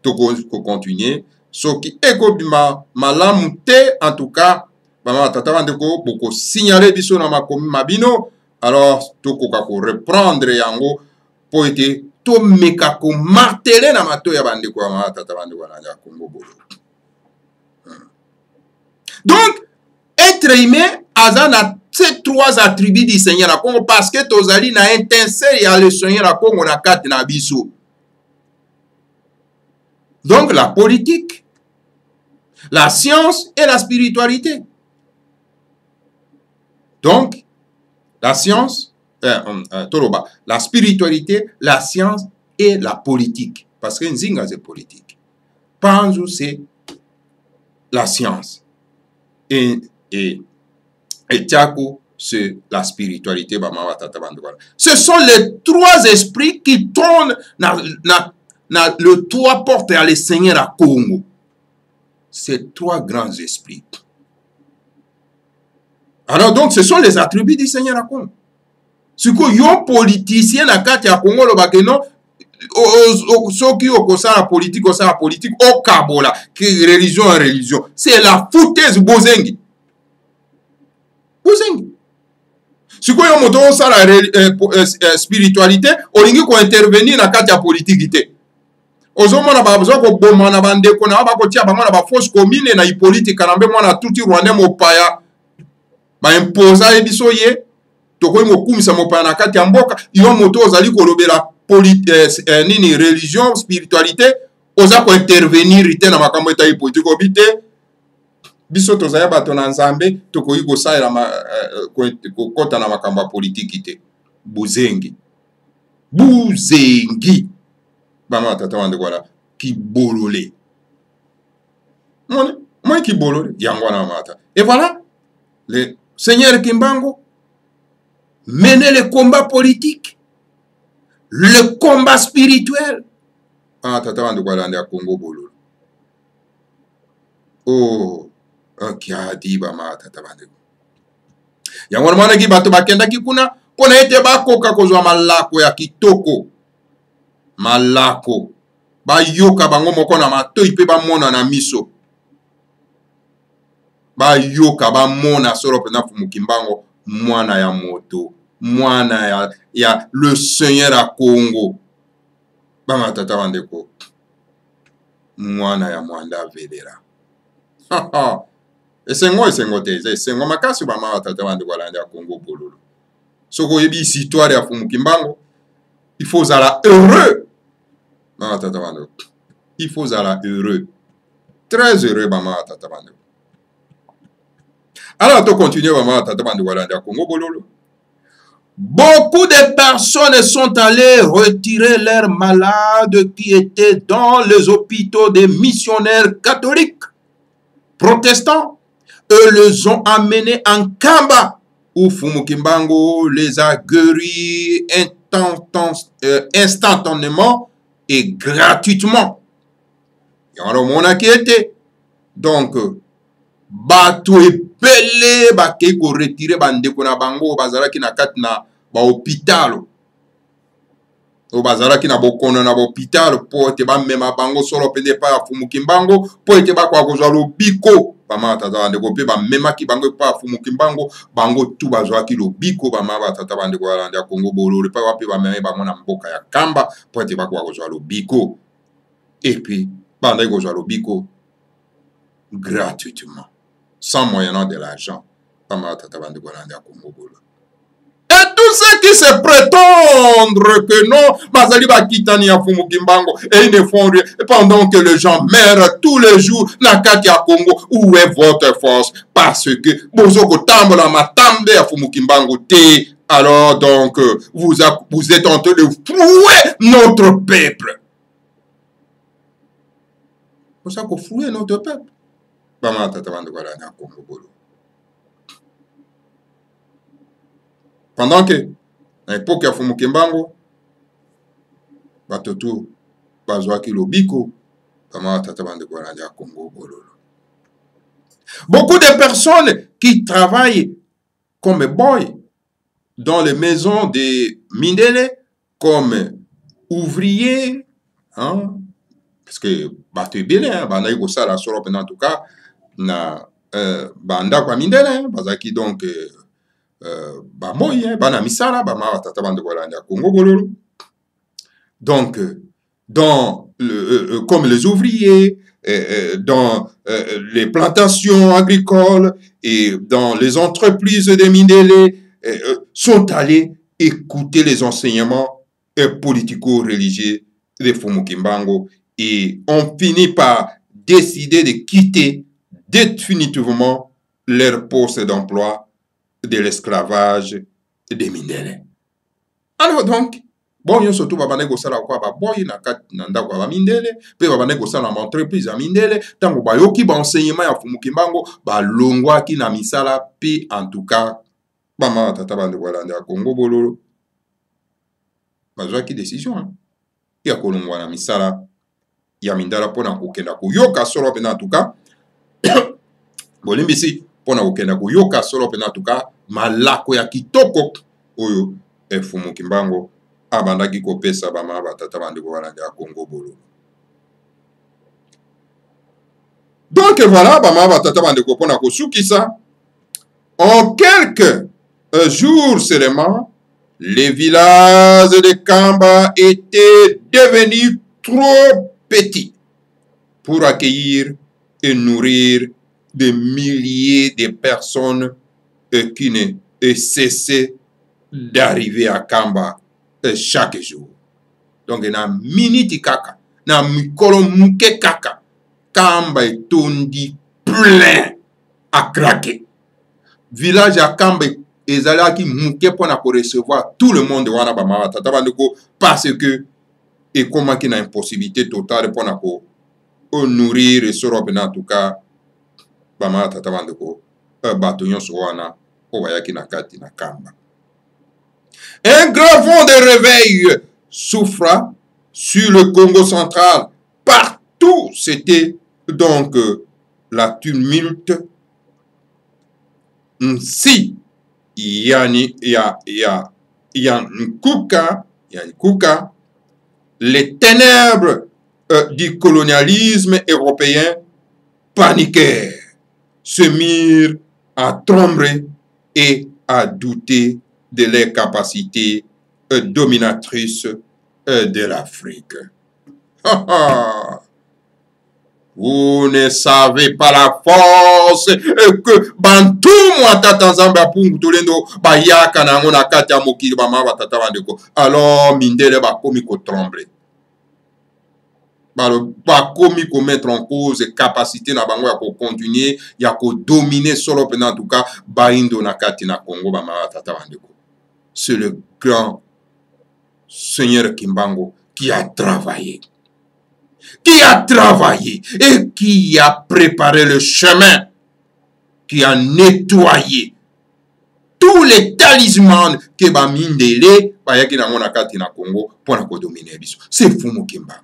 to ko continuer soki ekobi malamu te en tout cas Bama tata bandeko boko signaler biso na makomi mabino alors tokoka ko reprendre yango po ete to meka ko marteler na mato ya bandeko ya tata bandeko na Congo bolo. Donc être humain azana ces 3 attributs du Seigneur à Congo parce que tozali na étincelle ya le Seigneur à Congo na kati na biso. Donc la politique, la science et la spiritualité. Donc, la science, la spiritualité, la science et la politique. Parce que Nzinga, c'est politique. Panzu, c'est la science. Et Tchaku, c'est la spiritualité. Ce sont les 3 esprits qui tournent dans le 3 portes à le Seigneur à Congo. Ces 3 grands esprits. Alors donc, ce sont les attributs du Seigneur à Congo. Ce que yon politicien à kati à Congo, le bakeno, ceux qui ont la politique, au Kabola, qui religion en religion. C'est la foutaise Bozengi. Bozengi. Ce que yon moto sa la spiritualité, olingi ko intervenir na kati à politique. Ozomona ba besoin ko bomana bande ko na ba ko tia bango na ba fausse commune na politique kanambe mwana tuti Rwanda mopaya. Ba imposa ebiso ye toko ngokumisa mopaya na kati ya mboka yo moto ozali kolobela nini religion spiritualité oza ko intervenir ite na makambo eta politique obite biso tozaya bato na nzambe toko yiko saela ko kota na makambo ya politique ite buzengi bama tata wande kwala ki bolole moi qui bolole yangwana mata et voilà le Seigneur Kimbangu menait le combat politique, le combat spirituel. Ah, tata wandu kwa lande ya Congo bolo. Oh, ok, adi ba ma tata wandu. Yango mwana ki bato bakenda kikuna, pona ete bakoka kozwa malako ya kitoko. Malako. bayoka bango moko na matoi mpe bamona na miso, bayoka bamona solo mpenza Fumuki Mbango mwana ya moto, mwana ya le seigneur ya Congo. Bama tata bandeko, mwana ya Mwanda Vedera. Esengo te, esengo makasi bama tata bandeko alandi ya Congo bololo. Soko oyebi histoire ya Fumuki Mbango, il faut zala heureux. Bama tata bandeko, il faut zala heureux, très heureux bama tata bandeko. Alors, on continue vraiment à Congo bololo. Beaucoup de personnes sont allées retirer leurs malades qui étaient dans les hôpitaux des missionnaires catholiques, protestants, et les ont amenés en Kamba, où Fumuki Mbango les a guéris instantanément et gratuitement. Il y en a mon qui était. Donc, bato ebele bakei ko retirer bandeko na bango bazalaki na kati na ba hôpital, o bazalaki na bokono na hôpital po ete bamema bango solo pende pa Fumuki Mbango po ete bakwa kozwa lobiko bama tata bandeko pe bamemaki bango pa Fumuki Mbango bango tu bazwaki lobiko bama batata bandeko balanda Congo bololo pa wapi bameme bango na mboka ya Kamba po ete bakwa kozwa lobiko et puis bandeko kozwa lobiko gratuitement, sans moyennant de l'argent. Et tous ceux qui se prétendent que non, Mazali Bakitani a Fumuki Mbango, et ils ne font rien, pendant que les gens meurent tous les jours, Nakati à Congo, où est votre force? Parce que Bozoko Tambola Matambe à Fumuki Mbango T, alors donc vous êtes en train de flouer notre peuple. Pour ça qu'on flouer notre peuple. Pendant que, à l'époque ya Fumuki Mbango, batoto bazwaki lobiko, beaucoup de personnes qui travaillent comme boy dans les maisons des Mindele, comme ouvriers, hein, parce que bato ebele, banda yi kosala solo pendant en tout cas, na banda kwa Mindele, bazaki donc bamoye, bana misala, bama tata bande kwa landa Congo bololo. Donc, comme les ouvriers, dans les plantations agricoles et dans les entreprises de Mindele, sont allés écouter les enseignements politico-religieux de Fumuki Mbango et ont fini par décider de quitter définitivement leur poste d'emploi de l'esclavage des Mindele. Alors donc, bon, yon surtout babane gosala kwa ba boy na kat na ndako ba Mindele, pe babane gosala na entreprise ya Mindele, tango ba yoki ba enseignement ya Fumuki Mbango, ba longwa ki na misala pe en tout cas ba ma tata bande wala nda Congo bololo. Ba zwa ki décision hein. Ya kolongwa na misala ya mindala pona kokenda kuyoka solo pe na en tout cas bolimbisi pona kokenda kuyoka solo pe na en tout cas malako ya kitoko oyo Fumuki Mbango abandaki kopesa bama batata bandeko balandi ya Congo bololo. Donc voilà, bama batata bandeko pona kosukisa, en quelques jours seulement, les villages de Kamba étaient devenus trop petits pour accueillir et nourrir des milliers de personnes qui ne cessaient d'arriver à Kamba chaque jour. Donc, na minute kaka, na mikolo muke kaka, Kamba est tondi plein à craquer. Village à Kamba ezalaki muke pona ko recevoir tout le monde wana ba mama tata bandeko parce que et comment qu'il a impossibilité totale pona ko nourrir et se robena en tout cas ba mama tata bandeko bato nyonso wana o bayaki na kati na Kamba. Un grand vent de réveil souffla sur le Congo central. Partout, c'était donc la tumulte. Si Kuka, les ténèbres du colonialisme européen paniquèrent, se mirent à trembler et à douter de leurs capacités dominatrices de l'Afrique. Vous ne savez pas la force que Bantu Mwatata Nzamba Pungu Tolendo Bayaka Nango na kati ya mokili ba mama tata bandeko. Alors mindele bakomi ko trembler. Bakomi ko mettre en cause capacité na bango ya ko continuer ya ko dominer solo pendant en tout cas baindo na kati na Congo ba mama tata bandeko. C'est le grand Seigneur Kimbangu qui a travaillé et qui a préparé le chemin, qui a nettoyé tous les talismans que Bamindele, Bayaki na Monakati na Congo, pour nous dominer. C'est Fumu Kimbangu.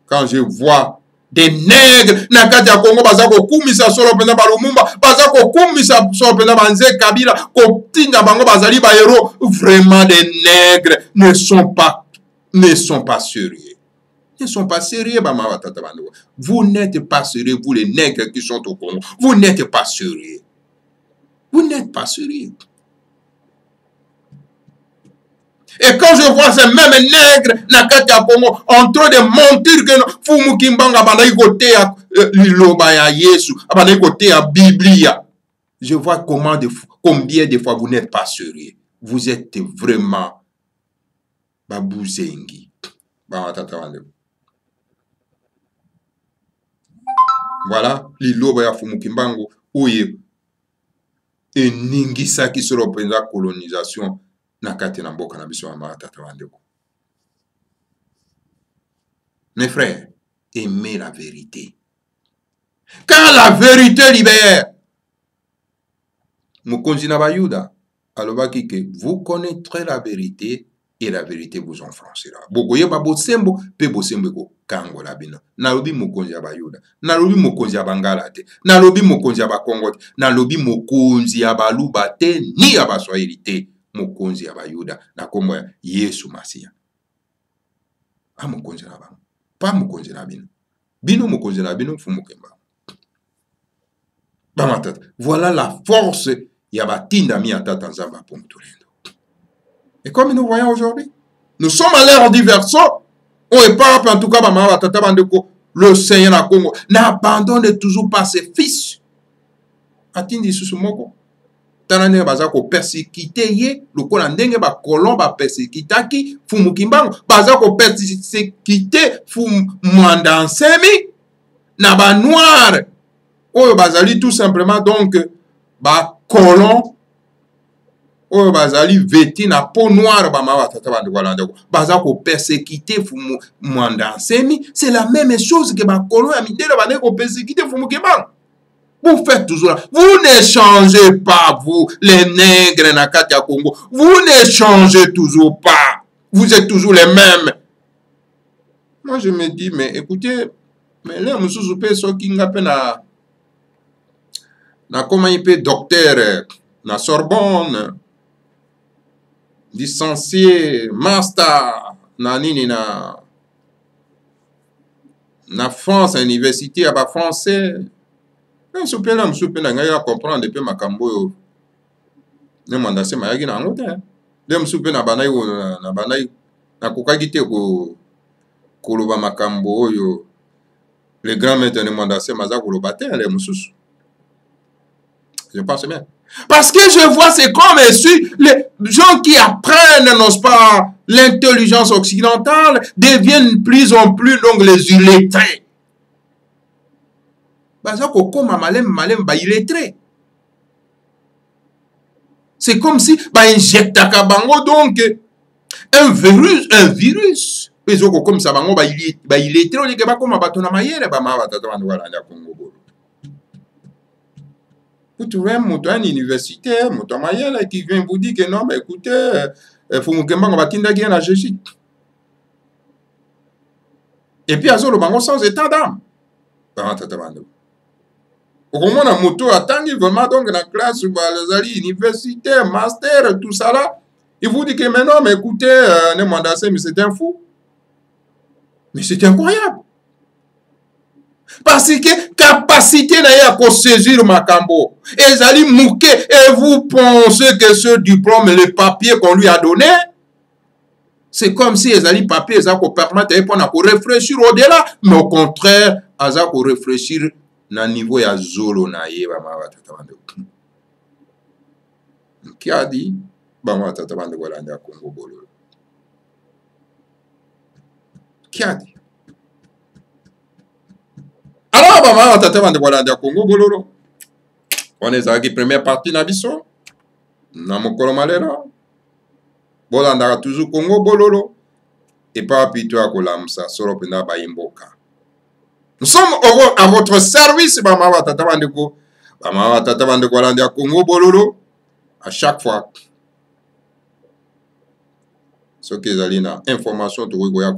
Quand je vois des nègres na kati ya Congo bazako kumisa solo pena balumumba bazako kumisa solo pena banze kabila ko tinda bango bazali ba héros, vraiment des nègres ne sont pas sérieux. Ils ne sont pas sérieux, vous n'êtes pas sérieux, vous les nègres qui sont au Congo. Vous n'êtes pas sérieux. Vous n'êtes pas sérieux. Et quand je vois ces mêmes nègres Nakati Congo en train de mentir que Fumu Kimbanga banayi côté à Liloba ya Yesu, banayi côté à Biblia, je vois combien de fois vous n'êtes pas sérieux. Vous êtes vraiment babouzengi. Voilà, Liloba ya Fumu Kimbangu ouye eningisa qui se représente colonisation nakati na mboka na biso mama tata bandeko. Mes frères, aimez la vérité. Car la vérité libère. Mokonzi na bayuda alobaki que vous connaîtrez la vérité et la vérité vous enfranchira. Bokoye ba bosembo pe bosembo ko kango la bino. Nalobi mokonzi ya bayuda, nalobi mokonzi ya bangala te, nalobi mokonzi ya bakongo te, nalobi mokonzi ya baluba te ni ya baswahili te, mokonzi ya bayuda na kombo ya Yesu Masia. A mokonzi na bango, pa mokonzi na bino. Bino mokonzi na bino Fumu Kimbangu. Voilà la force ya batinda mi atata Nzamba Pungu Tolendo. Et comme nous voyons aujourd'hui, nous sommes à l'ère du verso. On est pas en tout cas le Seigneur na Congo n'abandonne toujours pas ses fils. Atindi susumoko. Tanane bazako persécuter ye, lokola ndenge ba kolon ba persécutaki Fumu Kimbangu, bazako persécuter Fumu Mwanda Nsemi na ba noir. Oyo bazali tout simplement donc ba colon oyo bazali vêti na peau noire ba mawa tata bande walanda bazako persécuter Fumu Mwanda Nsemi, c'est la même chose que ba colon ya mindele bande ko persécuter Fumu Kimbangu. Vous faites toujours, vous ne changez pas, vous, les nègres na kati ya Congo, vous ne changez toujours pas, vous êtes toujours les mêmes. Moi je me dis, mais écoutez, mais là, monsieur Soupé, so kinga pe na comment il peut docteur na Sorbonne, licencié, master, na nini na France, université à ba français. Soupé là, monsieur Soupé na ngaya comprendre pe makambo yo. Ne manda se mayagi na ngote. Le monsieur Soupé na banai na kokagi te ko koloba makambo yo. Le grand maître ne manda se maza koloba te le monsieur. Je pense bien. Parce que je vois, c'est comme si les gens qui apprennent, n'est-ce pas, l'intelligence occidentale deviennent plus en plus donc les illettrés. C'est comme si injecte donc un virus. Comme ça, illettré, on est comme vous trouvez un mouton universitaire, un mouton mayel qui vient vous dire que non, bah écoutez, Fumu Kimbangu va tinda bien la Jésus. Et puis, à ce moment, sans état d'âme. Au moment où on a moto attendu vraiment donc dans la classe, les alliés universitaires, master, tout ça là, il vous dit que mais non, mais écoutez, ne mandasé, mais c'est un fou. Mais c'est incroyable. Parce que capacité n'a pas saisir Makambo. Et Zali Mouké, et vous pensez que ce diplôme, le papier qu'on lui a donné, c'est comme si les ali papier, ils ont permettre de réfléchir au-delà. Mais au contraire, ils ont réfléchir na niveau ya zolo na ye ba ma tata bande. Qui a dit ba ma tata bande ko landa Congo Bololo? Qui a dit? Alors ba ma tata bande ko landa Congo Bololo. On est à la première partie na biso na mokolo malera. Bolanda toujours Congo Bololo et pas plutôt à Kolamsa soro pena ba imboka. Nous sommes à votre service, Bama Tata Bandeko. Bama Tata Bandeko Landia Congo Bololo. À chaque fois. Ce que vous avez information, vous avez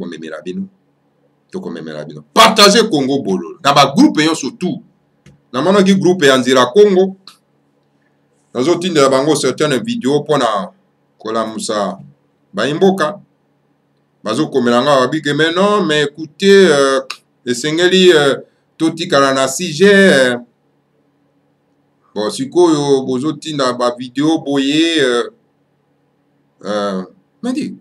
partagez Congo Bololo. Dans le groupe, surtout. Dans le groupe, Anzira Congo. Nous avons certaines vidéos pour Kolamsa Baimboka. Bazo Komelanga Wabike, mais non, mais écoutez, les Sengeli, Toti Karana Sige, bon, si vous bozo tinda ba vidéo boye, mais dit,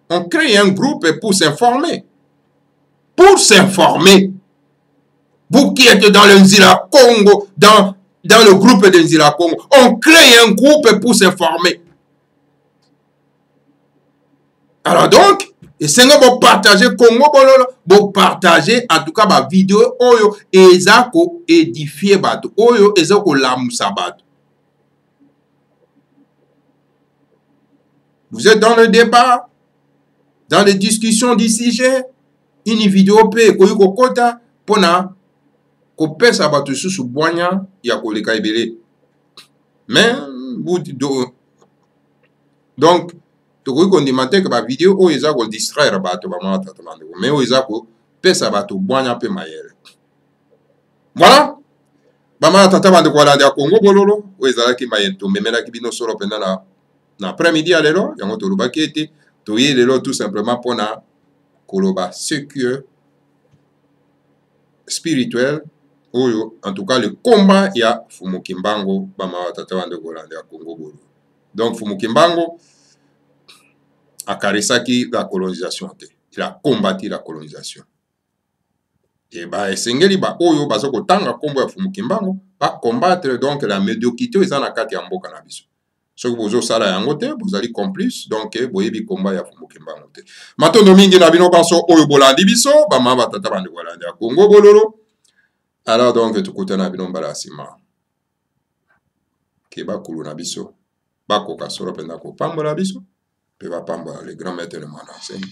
on crée un groupe pour s'informer. Pour s'informer. Vous qui êtes dans le Nzila Congo, dans le groupe de Nzila Congo, on crée un groupe pour s'informer. Alors donc, et c'est que partager Congo Bololo, vous partager en tout cas ma vidéo oyo ezako édifier bato oyo ezako lamusa bato. Vous êtes dans le débat, dans les discussions d'ici, une vidéo pe koyiko kota pona ko pesa bato susu boanya ya koleka ebele. Mais vous donc tokoki kondimate ke ba vidéo oyo eza ko distraire bato ba mama tata bandeko mais oyo eza ko pesa bato bwanya pe mayele. Voilà ba mama tata bandeko ala ya Congo Bololo oyo ezalaki mayento memelaki bino solo penda na après-midi ya lelo yango tolobaki ete toye lelo tout simplement pona koloba ce que spirituel oyo en tout cas le combat ya Fumukimbango ba mama tata bandeko ala ya Congo Bololo. Donc Fumukimbango a karisaki la colonisation. Il a combattu la colonisation. Et bah, Sengeli ba oyo bazoko tanga kombo ya Fumukimbango ba combattre donc la médiocrité ils en a kati ya mboka na biso. Ce que bozo sala yango te, vous allez complice donc boyebi combat ya Fumukimbango te. Matondo mingi na bino banso oyo bolandi biso ba mama tata bande kolanda Congo Bololo. Alors donc tukuta na bino mbala sima. Ke ba kulu na biso. Ba koka soro penda ko pambola biso. Peva pamba le grand maître de mana enseigne.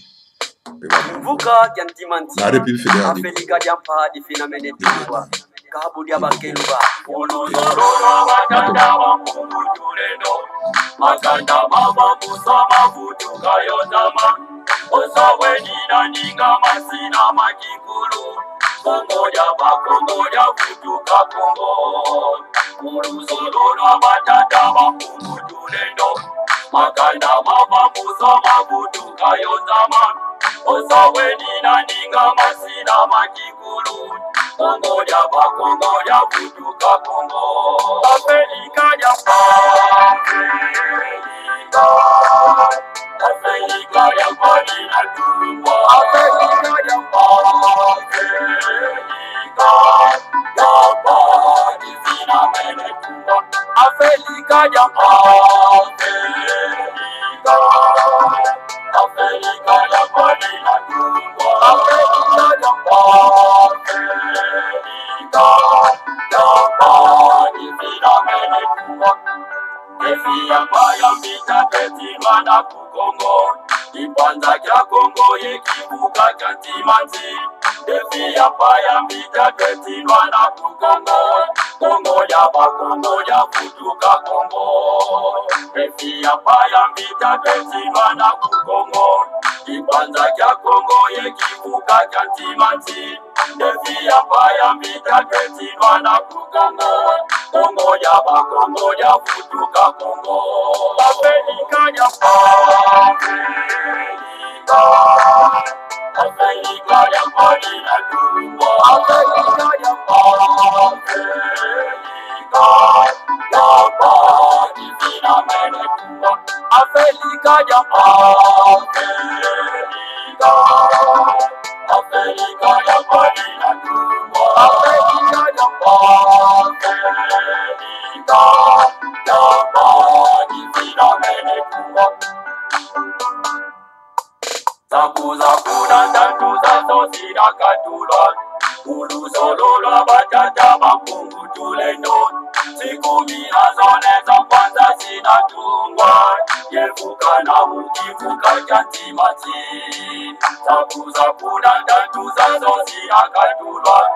Vuka yantimanti. La République fédérale. Afeliga diampa di finamene tiwa. Kabudia bakelwa. Oluzororo batanda bamutulendo. Makanda mama musama vutuka yotama. Osawe nina ninga masina makikulu. Kongoja bakongoja vutuka Kongo. Oluzororo batanda bamutulendo. Makanda mama musama vutuka yotama. Osawe nina ninga masina makikulu. Kongoja bakongoja vutuka Kongo. Afrika ya Afrika. Afrika ya Marina Tumba. Afrika ya Afrika. Ya Bani Zina Mene Tumba. Afrika ya Afrika. Afrika ya Marina Tumba. Afrika ya Afrika. Ya Bani Zina Mene Tumba. Efi ya mita petirwa na kukongo. Ipanza kya Kongo yekibuka kantimanti. Efi ya mita petirwa na kukongo. Kongo ya bakongo ya futuka Kongo. Efi ya mita petirwa na kukongo. Ipanza kya Kongo yekibuka kantimanti. Efi ya mita petirwa na kukongo. Kongo ya bakongo ya futuka Kongo. Afrika ya Afrika. Afrika yang paling tua, Afrika yang paling finamente tua, Afrika yang Afrika yang paling tua, Afrika yang paling finamente tua. Zaku dan tantu zazo sida katulon Ulu solo la batata mapungu tulendo Siku mina zone za kwanza sina tungwa Yefuka na mukifuka janti mati Zaku dan tantu zazo sida katulon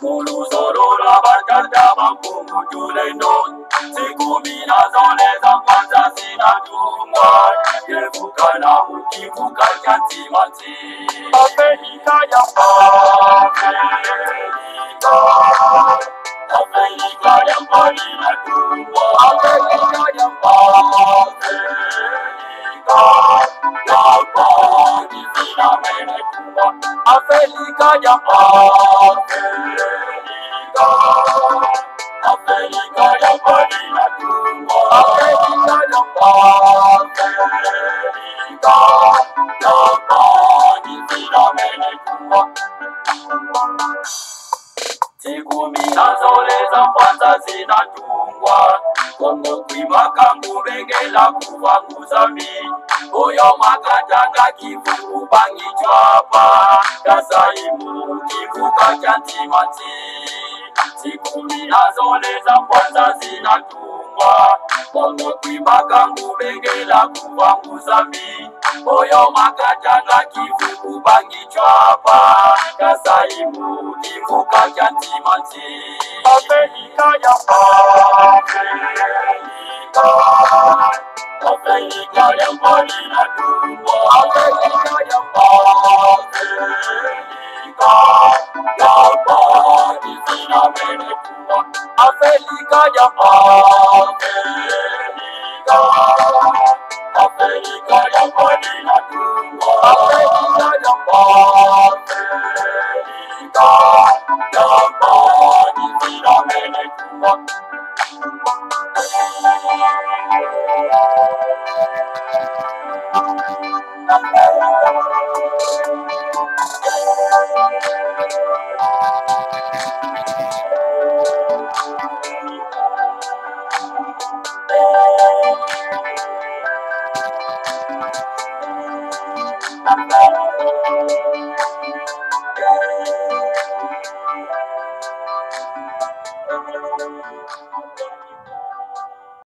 Ulu solo la batata mapungu tulendo Siku mina zone za kwanza sina tungwa Yefuka na mukifuka janti mati Afrika ya Afrika yang paling tua, Afrika yang paling finamente tua, Afrika yang Afrika yang paling tua, Afrika yang paling finamente tua. Siku mina zole za kwanza zinatungwa Kongo kuima kangu bengela kuvanguza mi Oyo makatanga kivuku bangi chwapa Kasaimu kivuka chantimati Siku mina zole za kwanza zinatungwa Kongo kuima kangu bengela kuvanguza mi Oyo makatanga kivuku bangi chwapa Kasaimu kivuka chantimati Afrika yang Afrika yang paling tua, Afrika yang paling finamente tua, Afrika yang Afrika yang paling tua, Afrika yang paling finamente tua.